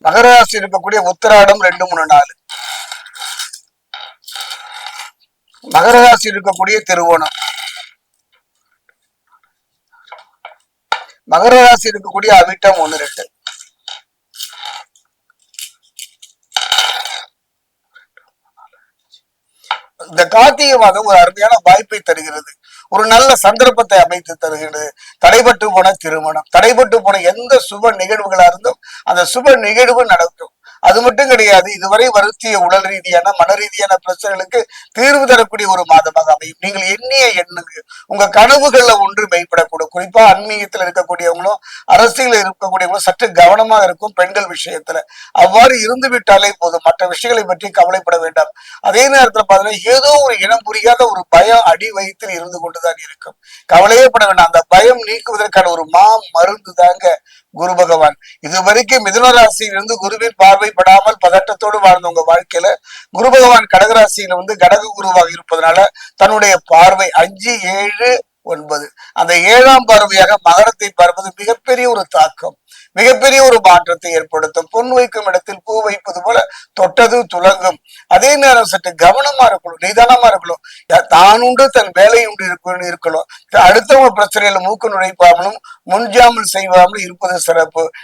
மகர ராசி இருக்கக்கூடிய உத்திராடம் 2, 3, 4. மகர ராசி இருக்கக்கூடிய திருவோணம். மகர ராசி இருக்கக்கூடிய அவிட்டம் 1, 2. இந்த கார்த்திகை மாதம் ஒரு அருமையான வாய்ப்பை தருகிறது. ஒரு நல்ல சந்தர்ப்பத்தை அமைத்து தருகிறது. தடைபட்டு போன திருமணம், தடைபட்டு போன எந்த சுப நிகழ்வுகளா இருந்தும் அந்த சுப நிகழ்வு நடக்கும். அது மட்டும் கிடையாது, இதுவரை வருத்திய உடல் ரீதியான மன ரீதியான பிரச்சனைகளுக்கு தீர்வு தரக்கூடிய ஒரு மாதமாக அமையும். நீங்கள் எண்ணிய எண்ணுங்க உங்க கனவுகள்ல ஒன்று மெய்ப்படக்கூடும். குறிப்பா ஆன்மீகத்தில் இருக்கக்கூடியவங்களும் அரசியல் இருக்கக்கூடியவங்களும் சற்று கவனமாக இருக்கும். பெண்கள் விஷயத்துல அவ்வாறு இருந்து விட்டாலே போதும், மற்ற விஷயங்களை பற்றி கவலைப்பட வேண்டாம். அதே நேரத்துல பாத்தீங்கன்னா ஏதோ ஒரு இனம் புரியாத ஒரு பயம் அடி வயிற்றில் இருந்து கொண்டுதான் இருக்கும். கவலையே பட வேண்டாம். அந்த பயம் நீக்குவதற்கான ஒரு மருந்து தாங்க குரு பகவான். இதுவரைக்கும் மிதுன ராசியிலிருந்து குருவின் பார்வைப்படாமல் பதட்டத்தோடு வாழ்ந்த உங்க வாழ்க்கையில குரு பகவான் கடகராசியில கடக குருவாக இருப்பதனால தன்னுடைய பார்வை 5, 7, 9 அந்த 7ஆம் பார்வையாக மகரத்தை பார்ப்பது மிகப்பெரிய ஒரு தாக்கம், மிகப்பெரிய ஒரு மாற்றத்தை ஏற்படுத்தும். பொன் வைக்கும் இடத்தில் பூ வைப்பது போல தொட்டது துலங்கும். அதே நேரம் சற்று கவனமா இருக்கணும், நிதானமா இருக்கணும். தான் உண்டு தன் வேலை உண்டு இருக்கணும். அடுத்தவங்க பிரச்சனையில மூக்கு நுழைப்பாமலும் முன்ஜாமல் செய்வாமலும் இருப்பது சிறப்பு.